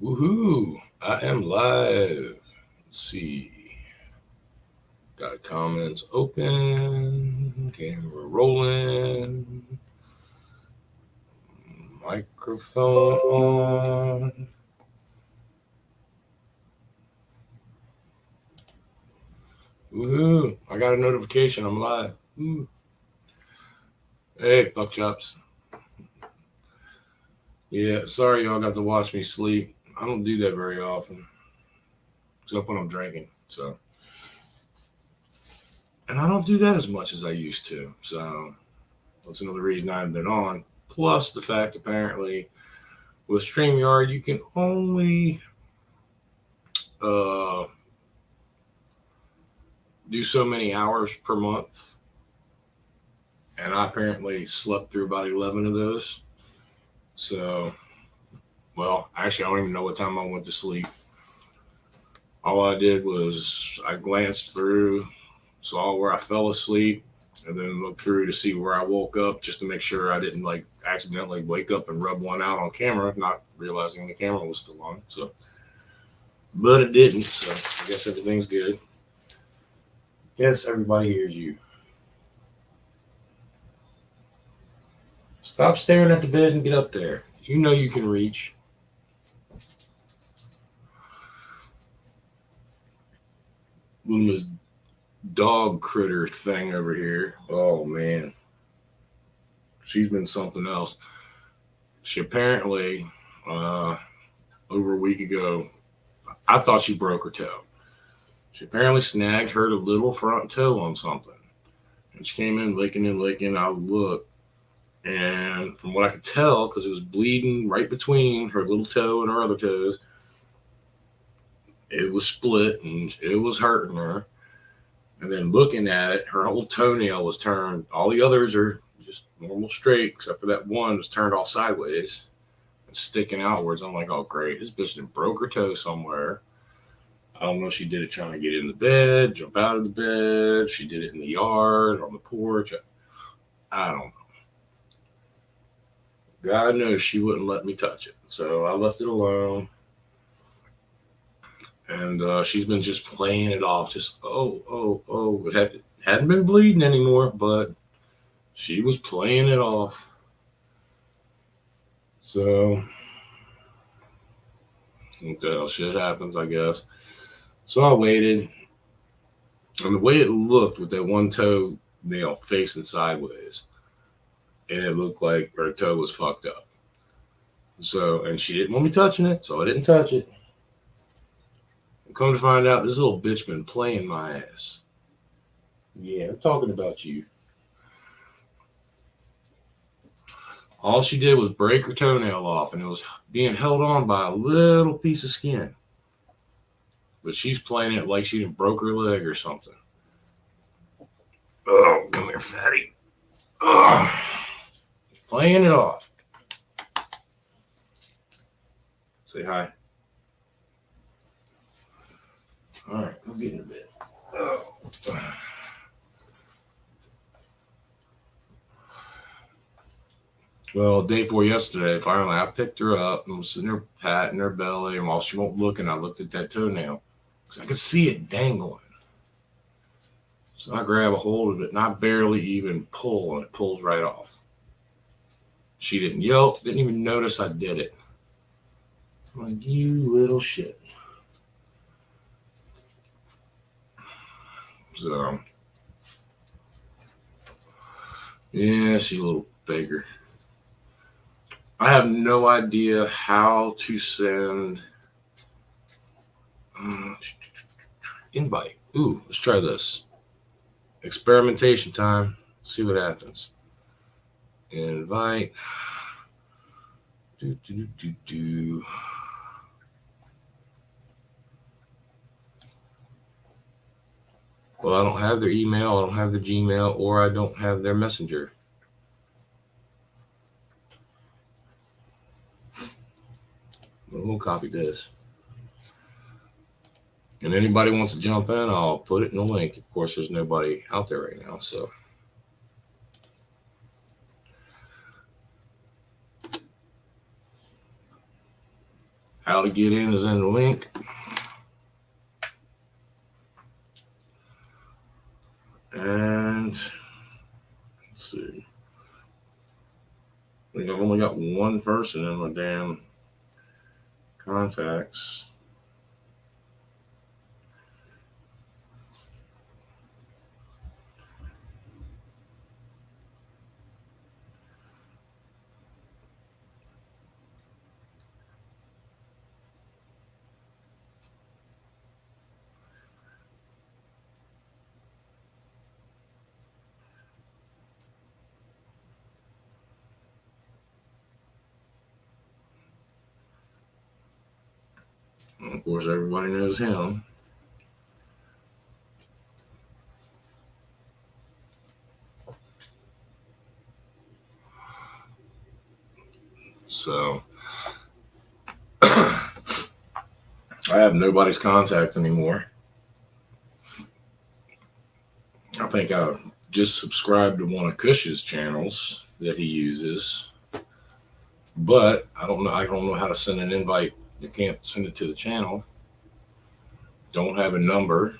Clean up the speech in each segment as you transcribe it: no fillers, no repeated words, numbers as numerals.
Woohoo! I am live. Let's see. Got comments open. Camera rolling. Microphone on. Woohoo! I got a notification. I'm live. Ooh. Hey, Buck Chops. Yeah, sorry y'all got to watch me sleep. I don't do that very often, except when I'm drinking. So, and I don't do that as much as I used to. So that's another reason I haven't been on. Plus the fact, apparently, with StreamYard, you can only uh, do so many hours per month, and I apparently slept through about 11 of those. So, well, actually, I don't even know what time I went to sleep. All I did was I glanced through, saw where I fell asleep, and then looked through to see where I woke up, just to make sure I didn't like accidentally wake up and rub one out on camera, not realizing the camera was still on. So, but it didn't. So I guess everything's good. Yes, everybody hears you. Stop staring at the bed and get up there. You know you can reach. Luna's dog critter thing over here. Oh man, she's been something else. She apparently, uh, over a week ago, I thought she broke her toe. She apparently snagged her little front toe on something. And she came in licking and licking. I looked, and from what I could tell, because it was bleeding right between her little toe and her other toes, it was split and it was hurting her. And then looking at it, her whole toenail was turned. All the others are just normal straight, except for that one was turned all sideways and sticking outwards. I'm like, oh great, this bitch done broke her toe somewhere. I don't know if she did it trying to get in the bed, jump out of the bed. She did it in the yard, on the porch. I don't know. God knows she wouldn't let me touch it. So I left it alone. And she's been just playing it off. Just, oh. Hadn't been bleeding anymore, but she was playing it off. So, what the hell shit happens, I guess. So I waited. And the way it looked with that one toe nail facing sideways, and it looked like her toe was fucked up. So, and she didn't want me touching it, so I didn't touch it. And come to find out, this little bitch been playing my ass. Yeah, I'm talking about you. All she did was break her toenail off, and it was being held on by a little piece of skin. But she's playing it like she didn't broke her leg or something. Oh, come here, fatty. Ugh. Playing it off. Say hi. All right, go get in bed. Oh. Well, day before yesterday, finally I picked her up and was sitting there patting her belly, and while she won't look, and I looked at that toenail because I could see it dangling. So I grab a hold of it and I barely even pull, and it pulls right off. She didn't yelp, didn't even notice I did it. I'm like, you little shit. So, yeah, she a little beggar. I have no idea how to send invite. Ooh, let's try this. Experimentation time. See what happens. Invite. Do. Well, I don't have their email, I don't have their Gmail, or I don't have their messenger. We'll copy this. And anybody wants to jump in, I'll put it in the link. Of course, there's nobody out there right now, so. How to get in is in the link. And let's see. I think I've only got one person in my damn contacts. And of course, everybody knows him. So I have nobody's contact anymore. I think I just subscribed to one of Cush's channels that he uses, but I don't know how to send an invite. You can't send it to the channel. Don't have a number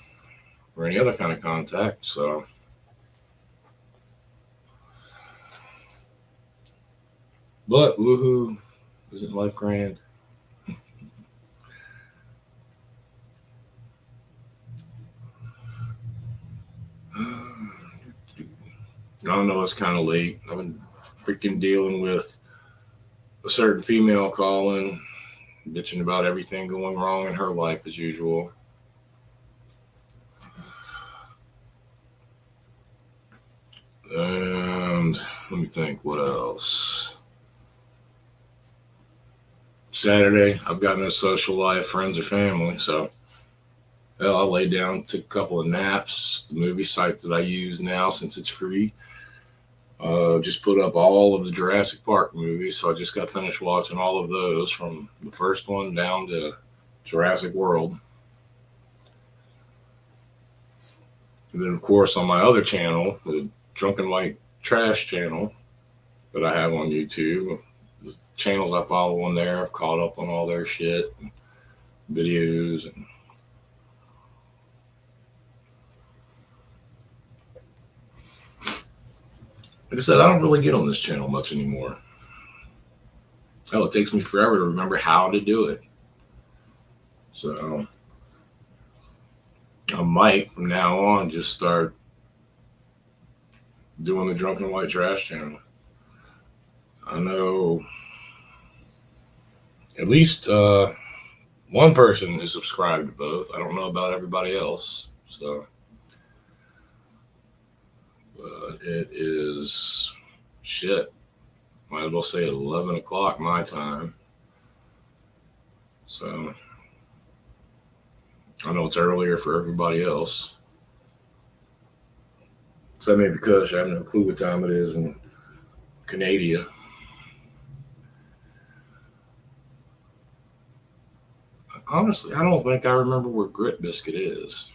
or any other kind of contact. So but woohoo, isn't life grand? I don't know, it's kind of late. I've been freaking dealing with a certain female calling, bitching about everything going wrong in her life as usual. And let me think, what else? Saturday, I've got no social life, friends or family, so well, I laid down, took a couple of naps. The movie site that I use now, since it's free, just put up all of the Jurassic Park movies, so I just got finished watching all of those from the first one down to Jurassic World. And then, of course, on my other channel, the Drunken White Trash channel that I have on YouTube, the channels I follow on there, I've caught up on all their shit, and videos, and like I said, I don't really get on this channel much anymore. Hell, it takes me forever to remember how to do it. So I might from now on just start doing the Drunken White Trash channel. I know at least one person is subscribed to both. I don't know about everybody else. So, but it is shit. Might as well say 11 o'clock my time. So I know it's earlier for everybody else. So maybe because I have no clue what time it is in Canada. Honestly, I don't think I remember where Grit Biscuit is.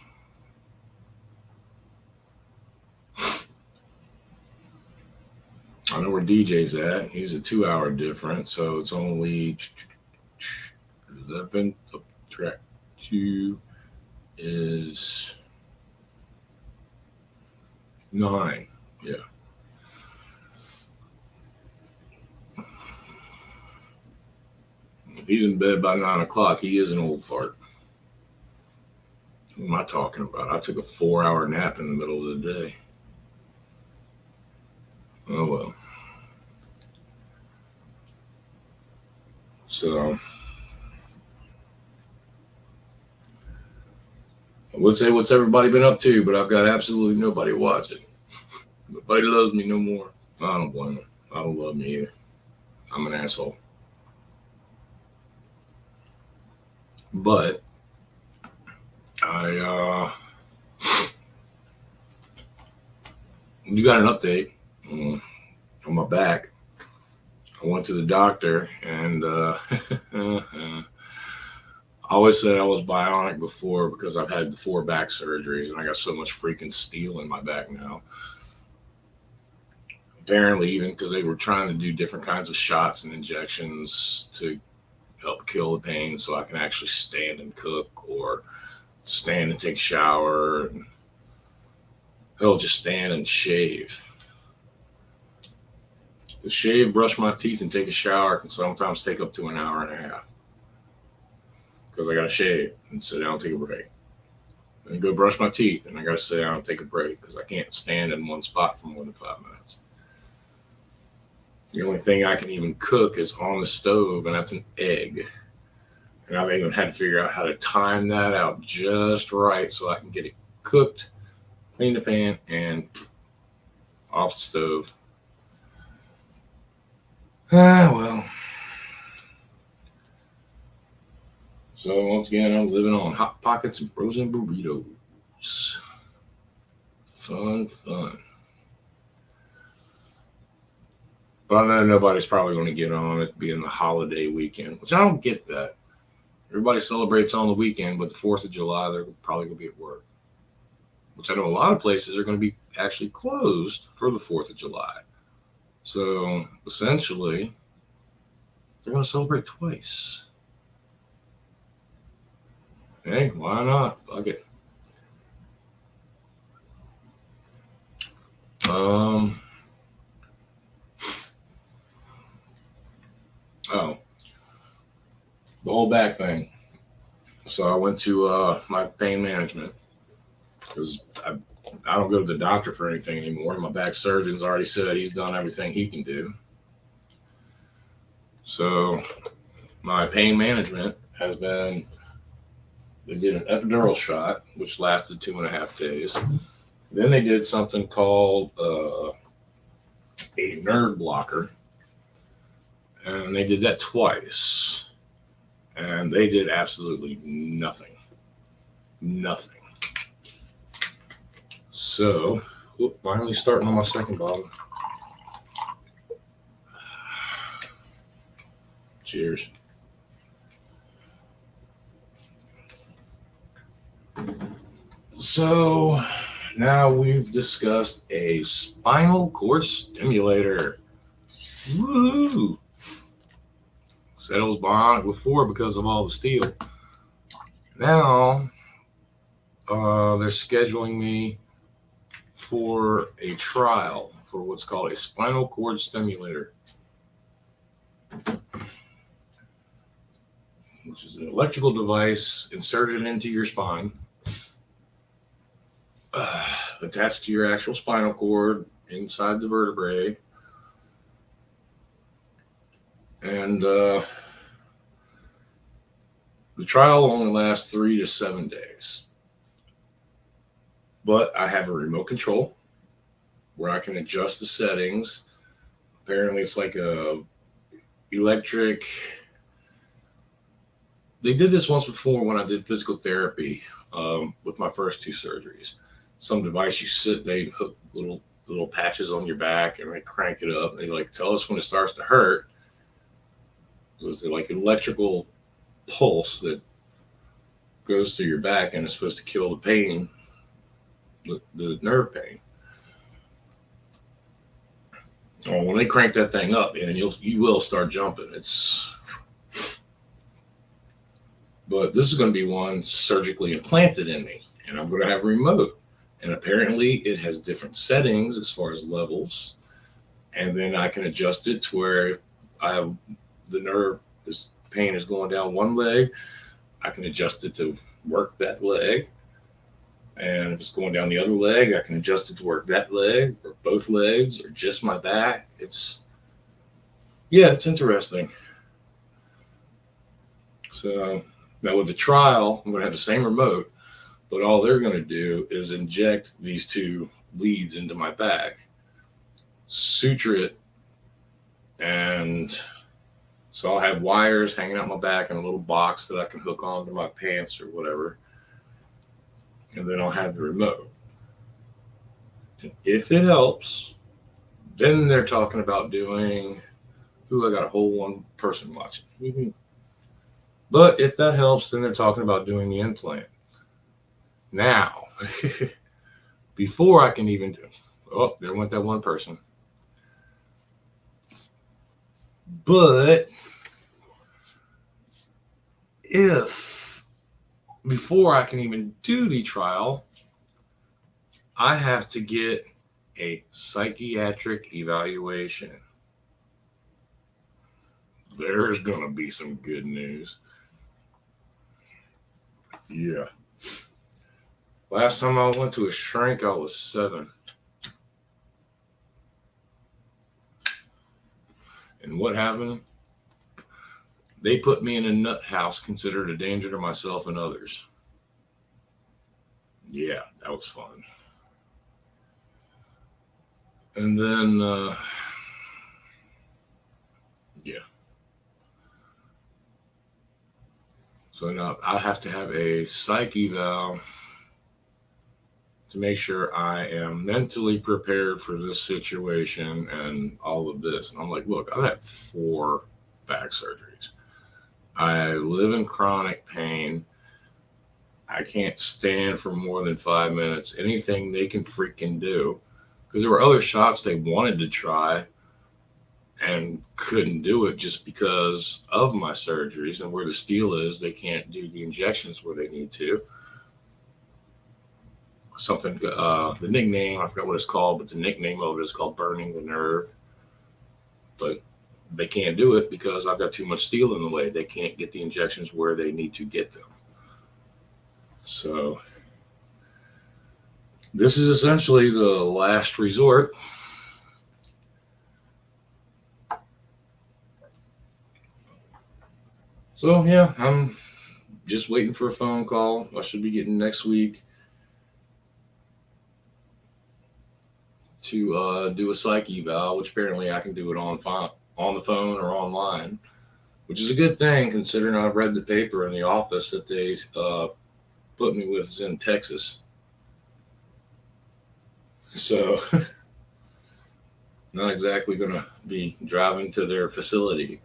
I know where DJ's at. He's a 2-hour difference, so it's only 11. Track 2 is 9. Yeah. If he's in bed by 9 o'clock, he is an old fart. What am I talking about? I took a 4-hour nap in the middle of the day. Oh well. So I would say what's everybody been up to, but I've got absolutely nobody watching. Nobody loves me no more. I don't blame them. I don't love me either. I'm an asshole. But you got an update on my back. I went to the doctor, and I always said I was bionic before because I've had the 4 back surgeries, and I got so much freaking steel in my back now. Apparently, even because they were trying to do different kinds of shots and injections to help kill the pain so I can actually stand and cook or stand and take a shower. And hell, just stand and shave. To shave, brush my teeth, and take a shower can sometimes take up to an hour and a half because I got to shave and sit down and take a break. And go brush my teeth, and I got to sit down and take a break because I can't stand in one spot for more than 5 minutes. The only thing I can even cook is on the stove, and that's an egg. And I've even had to figure out how to time that out just right so I can get it cooked, clean the pan, and off the stove. Well. So once again, I'm living on Hot Pockets and frozen burritos. Fun. But I know nobody's probably going to get on it being the holiday weekend, which I don't get that. Everybody celebrates on the weekend, but the 4th of July, they're probably going to be at work. Which I know a lot of places are going to be actually closed for the 4th of July. So essentially, they're going to celebrate twice. Hey, why not? Fuck it. The whole back thing. So I went to my pain management because I don't go to the doctor for anything anymore. My back surgeon's already said he's done everything he can do. So my pain management has been, they did an epidural shot, which lasted 2.5 days. Then they did something called a nerve blocker. And they did that twice. And they did absolutely nothing. Nothing. So, finally starting on my second bottle. Cheers. So, now we've discussed a spinal cord stimulator. Woo! Said I was bionic before because of all the steel. Now, they're scheduling me for a trial for what's called a spinal cord stimulator, which is an electrical device inserted into your spine, attached to your actual spinal cord inside the vertebrae. And the trial only lasts 3 to 7 days. But I have a remote control where I can adjust the settings. Apparently it's like a electric. They did this once before when I did physical therapy with my first 2 surgeries. Some device you sit, they hook little patches on your back and they crank it up. And they like tell us when it starts to hurt. So it's like an electrical pulse that goes through your back and it's supposed to kill the pain, the nerve pain. Oh, when they crank that thing up, and you will start jumping. But this is going to be one surgically implanted in me, and I'm going to have a remote. And apparently, it has different settings as far as levels, and then I can adjust it to where if I have the nerve pain is going down one leg, I can adjust it to work that leg. And if it's going down the other leg, I can adjust it to work that leg or both legs or just my back. It's interesting. So now with the trial, I'm going to have the same remote, but all they're going to do is inject these 2 leads into my back, suture it, and so I'll have wires hanging out my back in a little box that I can hook onto my pants or whatever. And then I'll have the remote. And if it helps, then they're talking about doing, I got a whole one person watching. Mm-hmm. But if that helps, then they're talking about doing the implant. Now, before I can even do, there went that one person. But if before I can even do the trial, I have to get a psychiatric evaluation. There's going to be some good news. Yeah. Last time I went to a shrink, I was 7. And what happened? They put me in a nut house considered a danger to myself and others. Yeah, that was fun. And then, yeah. So now I have to have a psych eval to make sure I am mentally prepared for this situation and all of this. And I'm like, look, I've had 4 back surgeries. I live in chronic pain. I can't stand for more than 5 minutes. Anything they can freaking do. Because there were other shots they wanted to try and couldn't do it just because of my surgeries and where the steel is. They can't do the injections where they need to. Something, the nickname, I forgot what it's called, but the nickname of it is called burning the nerve. But they can't do it because I've got too much steel in the way. They can't get the injections where they need to get them. So this is essentially the last resort. So yeah, I'm just waiting for a phone call. I should be getting next week to do a psych eval, which apparently I can do it on the phone or online, which is a good thing considering I've read the paper in the office that they put me with is in Texas. So not exactly going to be driving to their facility.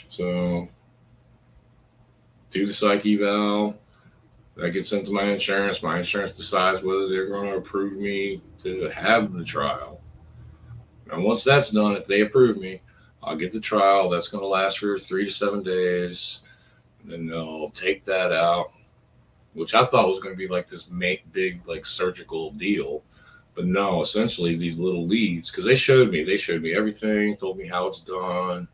So do the psych eval. That gets into my insurance. My insurance decides whether they're going to approve me to have the trial. And once that's done, if they approve me, I'll get the trial. That's going to last for 3 to 7 days. And then they'll take that out, which I thought was going to be like this big like surgical deal. But no, essentially these little leads, because they showed me everything, told me how it's done,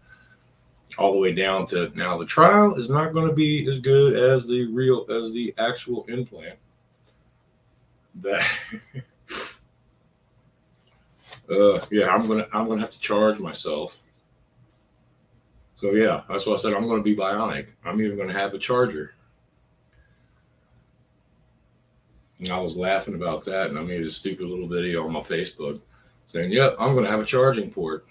all the way down to now the trial is not going to be as good as the actual implant. That yeah, I'm gonna have to charge myself. So yeah, that's why I said I'm gonna be bionic. I'm even gonna have a charger. And I was laughing about that, and I made a stupid little video on my Facebook saying, "Yep, I'm gonna have a charging port."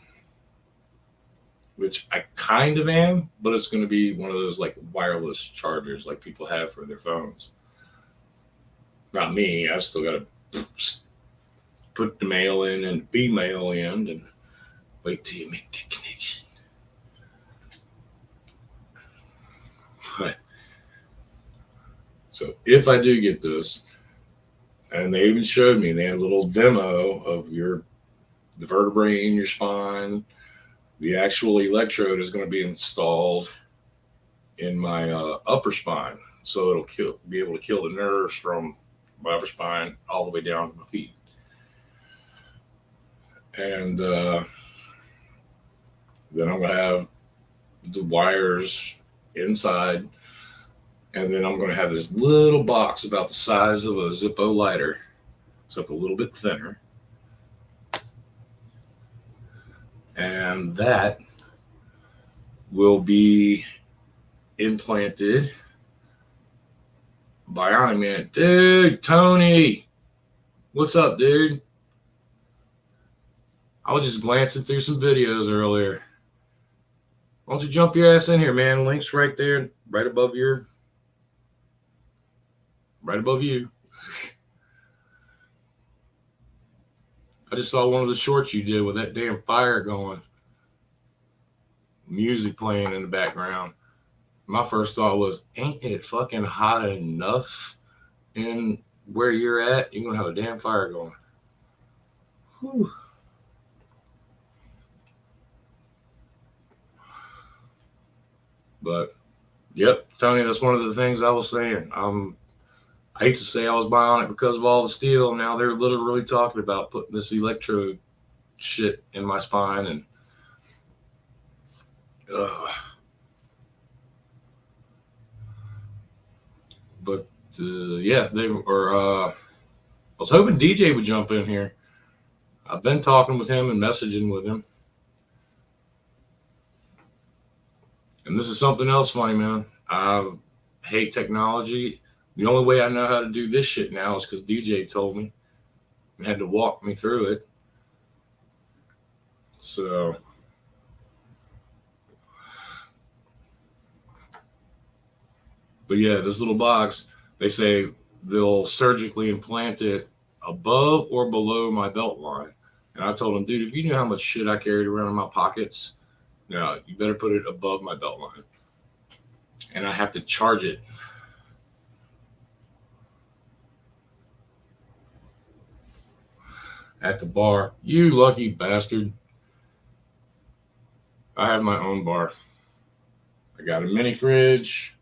Which I kind of am, but it's going to be one of those like wireless chargers like people have for their phones. Not me. I still got to put the mail in and be mail in and wait till you make that connection. But, so if I do get this, and they even showed me, they had a little demo of the vertebrae in your spine. The actual electrode is going to be installed in my upper spine, so it'll be able to kill the nerves from my upper spine all the way down to my feet. And then I'm going to have the wires inside, and then I'm going to have this little box about the size of a Zippo lighter, except a little bit thinner. And that will be implanted. Bionic Man. Dude, Tony. What's up, dude? I was just glancing through some videos earlier. Why don't you jump your ass in here, man? Link's right there, right above you. I just saw one of the shorts you did with that damn fire going. Music playing in the background. My first thought was, ain't it fucking hot enough in where you're at? You're going to have a damn fire going. Whew. But yep, Tony, that's one of the things I was saying. I used to say I was bionic because of all the steel. Now they're literally talking about putting this electrode shit in my spine, and uh, but yeah, they were. I was hoping DJ would jump in here. I've been talking with him and messaging with him, and this is something else funny, man. I hate technology. The only way I know how to do this shit now is because DJ told me and had to walk me through it. So, but yeah, this little box, they say they'll surgically implant it above or below my belt line. And I told him, dude, if you knew how much shit I carried around in my pockets, no, you better put it above my belt line. And I have to charge it at the bar. You lucky bastard. I have my own bar. I got a mini fridge.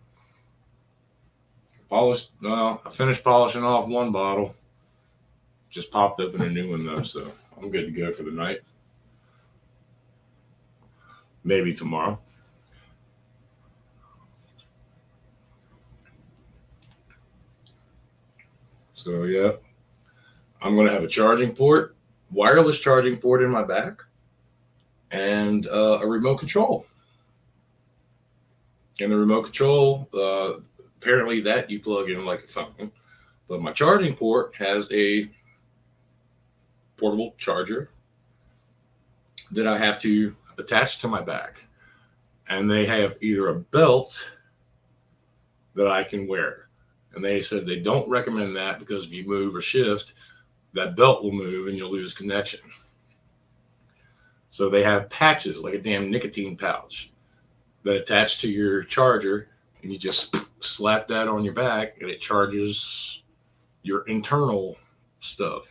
Polished. Well, I finished polishing off one bottle. Just popped open a new one though, so I'm good to go for the night. Maybe tomorrow. So yeah, I'm gonna have a charging port, wireless charging port in my back, and a remote control. And the remote control, apparently that you plug in like a phone. But my charging port has a portable charger that I have to attach to my back. And they have either a belt that I can wear. And they said they don't recommend that because if you move or shift, that belt will move and you'll lose connection. So they have patches like a damn nicotine pouch that attach to your charger, and you just slap that on your back and it charges your internal stuff.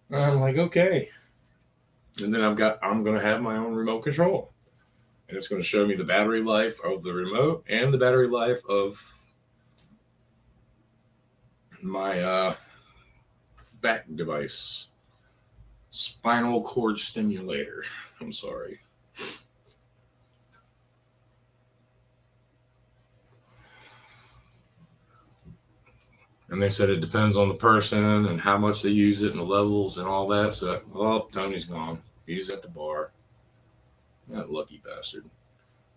And I'm like, okay. And then I'm going to have my own remote control. And it's going to show me the battery life of the remote and the battery life of my back device. Spinal cord stimulator. I'm sorry. And they said it depends on the person and how much they use it and the levels and all that. So, well, Tony's gone. He's at the bar. That lucky bastard.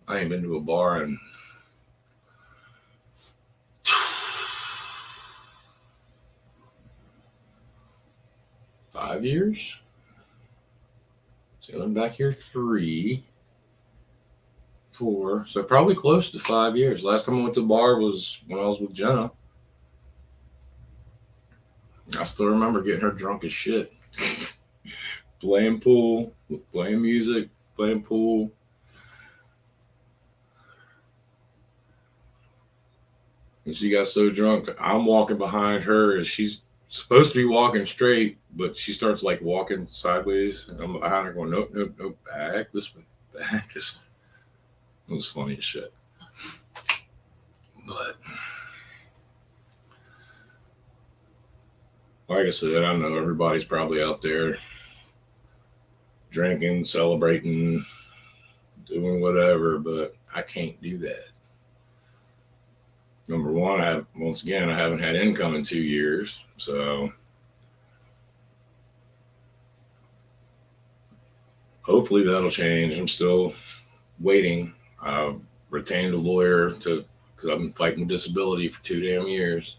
I ain't been to a bar in 5 years. So I'm back here 3, 4. So probably close to 5 years. Last time I went to the bar was when I was with Jenna. I still remember getting her drunk as shit. Playing pool, playing music, playing pool. And she got so drunk that I'm walking behind her as she's supposed to be walking straight, but she starts like walking sideways. And I'm behind her going, nope, nope, nope, back this way, back this way. It was funny as shit. But like I said, I know everybody's probably out there drinking, celebrating, doing whatever, but I can't do that. Number one, I haven't had income in 2 years, so hopefully that'll change. I'm still waiting. I've retained a lawyer because I've been fighting disability for 2 damn years.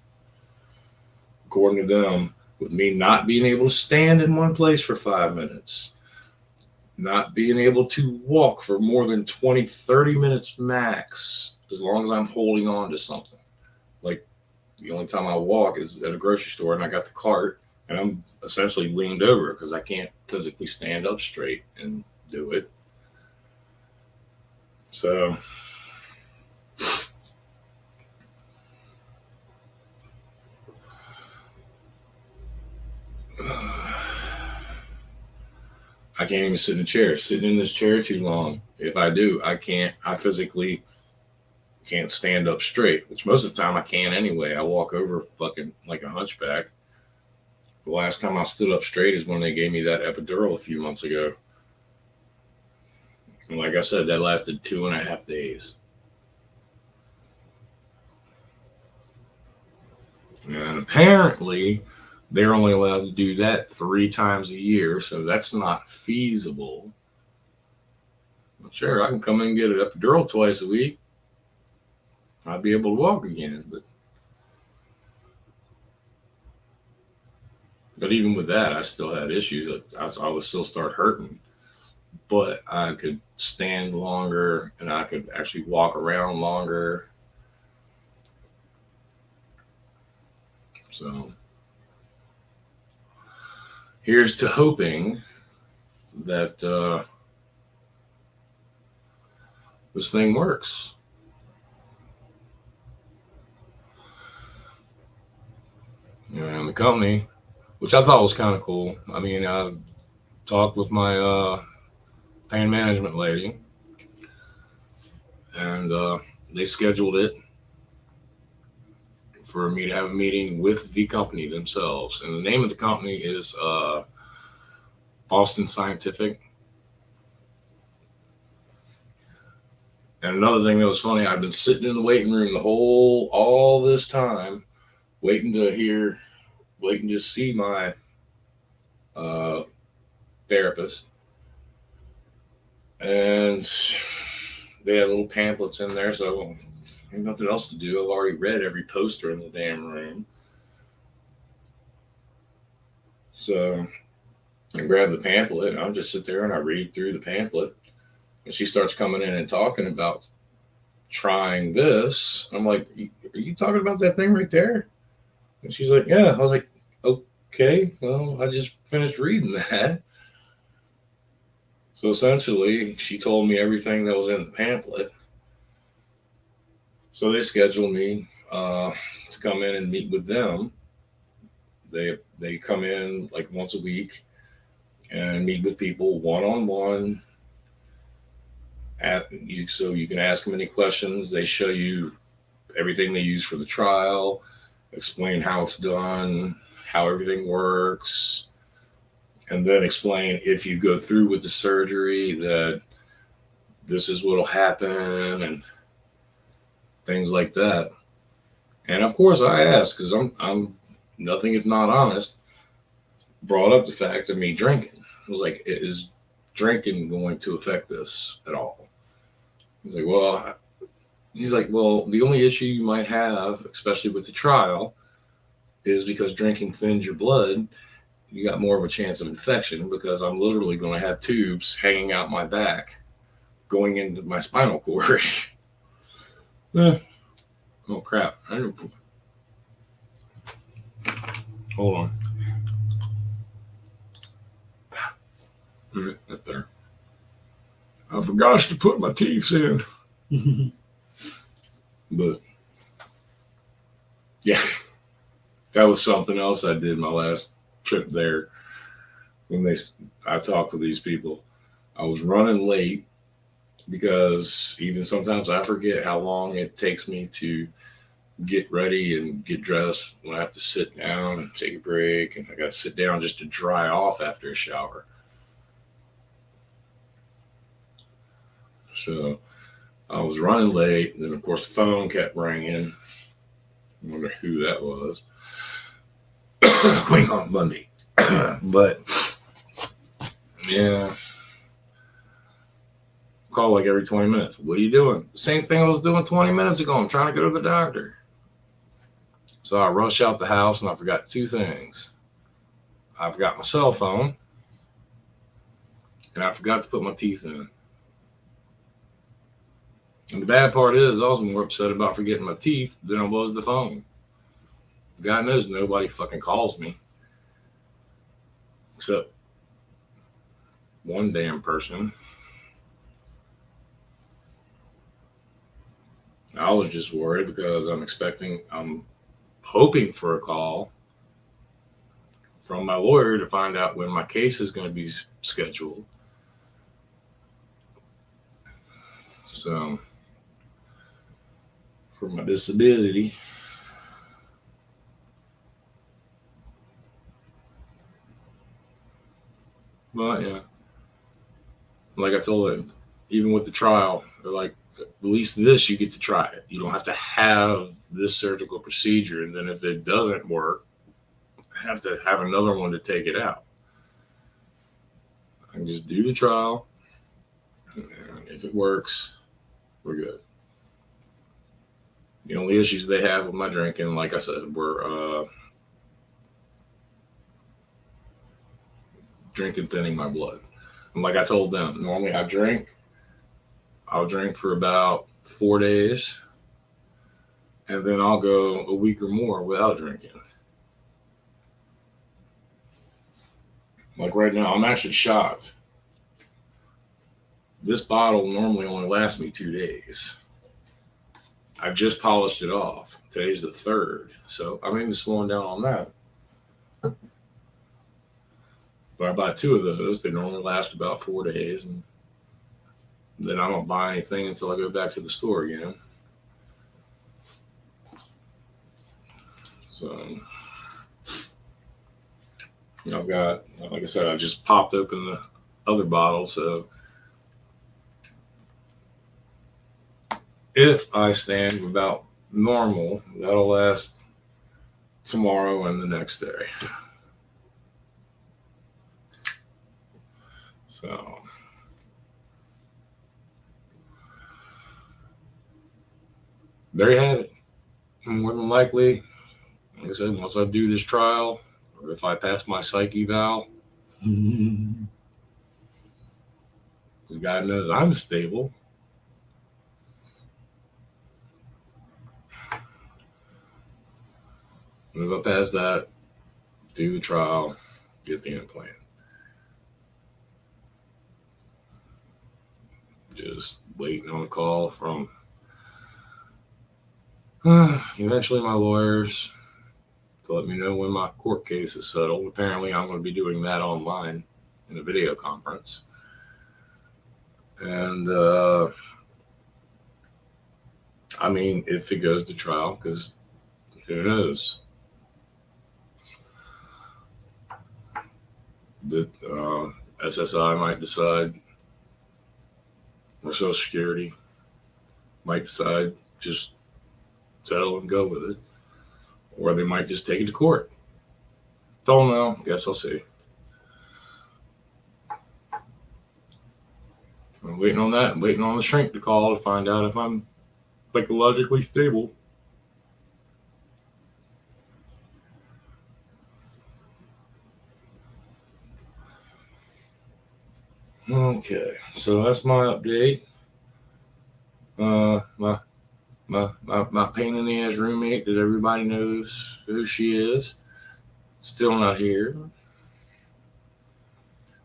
According to them, with me not being able to stand in one place for 5 minutes, not being able to walk for more than 20, 30 minutes max, as long as I'm holding on to something. Like the only time I walk is at a grocery store and I got the cart and I'm essentially leaned over because I can't physically stand up straight and do it. So I can't even sit in a chair. Sitting in this chair too long. If I do, I can't. I physically can't stand up straight, which most of the time I can anyway. I walk over fucking like a hunchback. The last time I stood up straight is when they gave me that epidural a few months ago. And like I said, that lasted 2.5 days. And apparently, they're only allowed to do that 3 times a year, so that's not feasible. Well, sure, I can come in and get an epidural twice a week. I'd be able to walk again, but even with that, I still had issues. I would still start hurting, but I could stand longer and I could actually walk around longer. So here's to hoping that this thing works. And the company, which I thought was kind of cool. I mean, I talked with my pain management lady, and they scheduled it for me to have a meeting with the company themselves. And the name of the company is Boston Scientific. And another thing that was funny, I've been sitting in the waiting room all this time, waiting to see my therapist. And they had little pamphlets in there, so I have nothing else to do. I've already read every poster in the damn room. So I grab the pamphlet, and I'll just sit there and I read through the pamphlet. And she starts coming in and talking about trying this. I'm like, are you talking about that thing right there? And she's like, yeah. I was like, okay, well, I just finished reading that. So essentially, she told me everything that was in the pamphlet. So they scheduled me to come in and meet with them. They come in like once a week and meet with people one-on-one. So you can ask them any questions. They show you everything they use for the trial, explain how it's done, how everything works, and then explain if you go through with the surgery that this is what'll happen and things like that. And of course I asked, because I'm nothing if not honest, brought up the fact of me drinking. I was like, is drinking going to affect this at all? He's like, well, the only issue you might have, especially with the trial, is because drinking thins your blood. You got more of a chance of infection because I'm literally going to have tubes hanging out my back going into my spinal cord. Oh, crap. Hold on. That's better. I forgot to put my teeth in. But yeah, that was something else I did my last trip there. I talked with these people. I was running late because even sometimes I forget how long it takes me to get ready and get dressed when I have to sit down and take a break, and I got to sit down just to dry off after a shower. So I was running late, and then of course the phone kept ringing. I wonder who that was. Going on Monday. But yeah, call like every 20 minutes. What are you doing? The same thing I was doing 20 minutes ago. I'm trying to go to the doctor. So I rush out the house and I forgot 2 things. I forgot my cell phone and I forgot to put my teeth in. And the bad part is I was more upset about forgetting my teeth than I was the phone. God knows nobody fucking calls me. Except one damn person. I was just worried because I'm hoping for a call from my lawyer to find out when my case is going to be scheduled. So, for my disability. But yeah, like I told him, even with the trial, they're like, at least this you get to try it. You don't have to have this surgical procedure, and then if it doesn't work, have to have another one to take it out. I can just do the trial, and if it works, we're good. The only issues they have with my drinking, like I said, were drinking thinning my blood. And like I told them, normally I'll drink for about 4 days, and then I'll go a week or more without drinking. Like right now, I'm actually shocked. This bottle normally only lasts me 2 days. I just polished it off. Today's the 3rd, so I'm even slowing down on that. But I buy 2 of those. They normally last about 4 days, and then I don't buy anything until I go back to the store again. So I've got, like I said, I just popped open the other bottle. So if I stand about normal, that'll last tomorrow and the next day. So there you have it. More than likely, like I said, once I do this trial, or if I pass my psych eval, God knows I'm stable. And if I pass that, do the trial, get the implant. Just waiting on a call from eventually my lawyers to let me know when my court case is settled. Apparently, I'm going to be doing that online in a video conference. And, I mean, if it goes to trial, because who knows? That SSI might decide, or Social Security might decide just settle and go with it, or they might just take it to court. Don't know. Guess I'll see. I'm waiting on that. I'm waiting on the shrink to call to find out if I'm psychologically stable. Okay, so that's my update. My pain in the ass roommate that everybody knows who she is, still not here,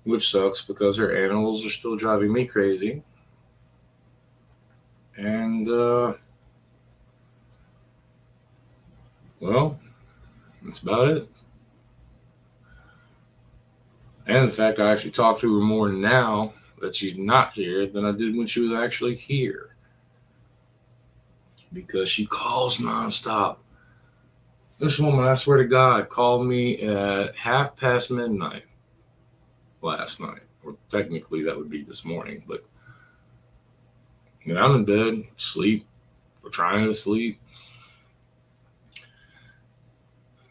which sucks because her animals are still driving me crazy. And well, that's about it. And the fact I actually talk to her more now that she's not here than I did when she was actually here. Because she calls nonstop. This woman, I swear to God, called me at midnight last night. Or technically that would be this morning. But I'm in bed, sleep, or trying to sleep.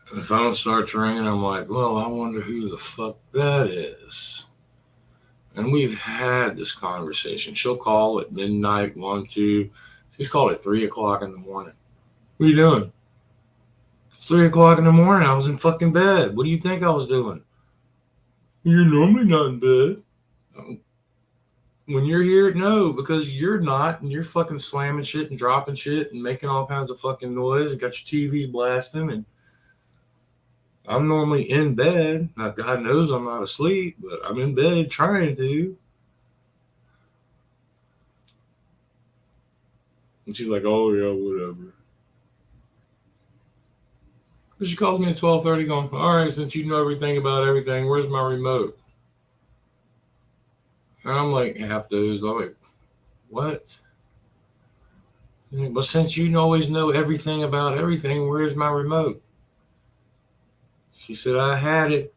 And the phone starts ringing. I'm like, well, I wonder who the fuck that is. And we've had this conversation. She'll call at midnight, 1, 2. She's called at 3 o'clock in the morning. What are you doing? It's 3 o'clock in the morning. I was in fucking bed. What do you think I was doing? You're normally not in bed. When you're here, no, because you're not, and you're fucking slamming shit and dropping shit and making all kinds of fucking noise and got your TV blasting, and I'm normally in bed. Now, God knows I'm not asleep, but I'm in bed trying to. And she's like, oh, yeah, whatever. She calls me at 12:30 going, all right, since you know everything about everything, where's my remote? And I'm like, half dozed. I'm like, what? But since you always know everything about everything, where's my remote? She said, I had it,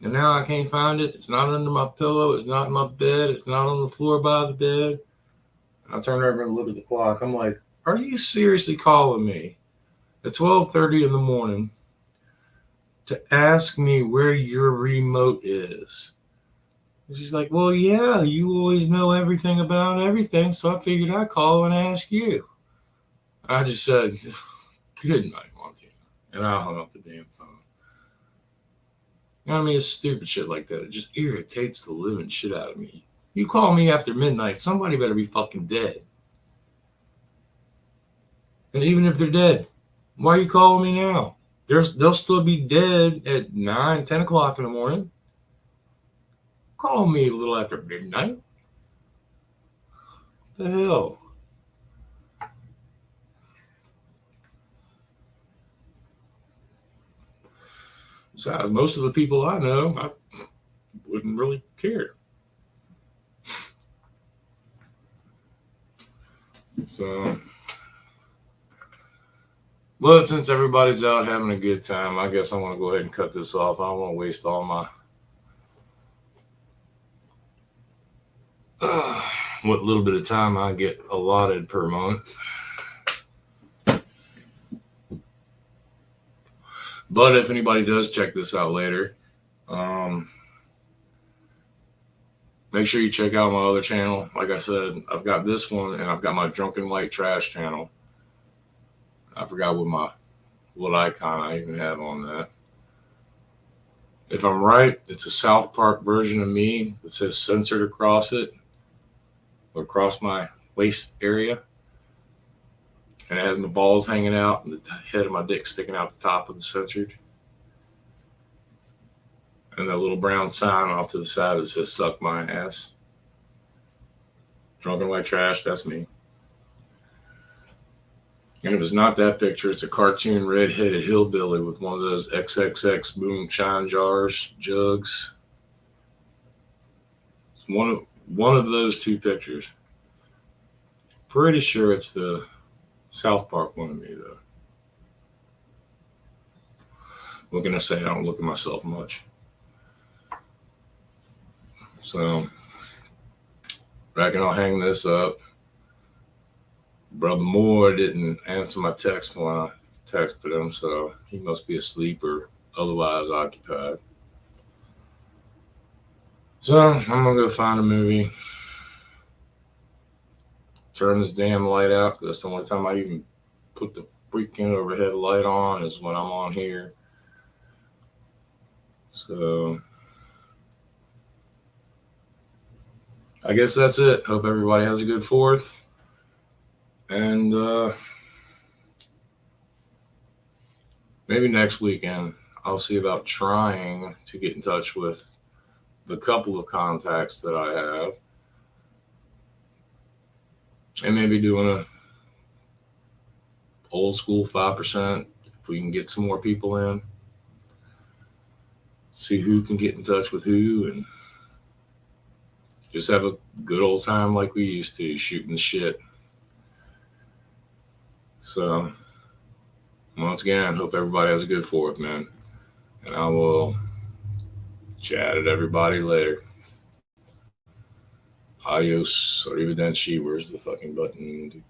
and now I can't find it. It's not under my pillow. It's not in my bed. It's not on the floor by the bed. I turn over and look at the clock. I'm like, are you seriously calling me at 12:30 in the morning to ask me where your remote is? And she's like, well, yeah, you always know everything about everything, so I figured I'd call and ask you. I just said, good night, Monty. And I hung up the damn phone. You know what I mean? It's stupid shit like that. It just irritates the living shit out of me. You call me after midnight, somebody better be fucking dead. And even if they're dead, why are you calling me now? They'll still be dead at 9, 10 o'clock in the morning. Call me a little after midnight. What the hell? Besides, most of the people I know, I wouldn't really care. So, but since everybody's out having a good time, I guess I want to go ahead and cut this off. I don't want to waste all my what little bit of time I get allotted per month. But if anybody does check this out later, make sure you check out my other channel. Like I said, I've got this one and I've got my Drunken White Trash channel. I forgot what icon I even have on that. If I'm right, it's a South Park version of me that says censored across it, or across my waist area. And it has my balls hanging out and the head of my dick sticking out the top of the censored. And that little brown sign off to the side that says suck my ass. Drunken White Trash, that's me. And if it's not that picture, it's a cartoon red-headed hillbilly with one of those XXX moonshine jugs. It's one of those two pictures. Pretty sure it's the South Park one of me, though. What can I say? I don't look at myself much. So, reckon I'll hang this up. Brother Moore didn't answer my text when I texted him, so he must be asleep or otherwise occupied. So, I'm going to go find a movie. Turn this damn light out, because that's the only time I even put the freaking overhead light on is when I'm on here. So, I guess that's it. Hope everybody has a good 4th. And maybe next weekend I'll see about trying to get in touch with the couple of contacts that I have. And maybe doing a old school 5% if we can get some more people in. See who can get in touch with who and just have a good old time like we used to, shooting the shit. So, once again, hope everybody has a good 4th, man. And I will chat at everybody later. Adios, arrivederci. Where's the fucking button?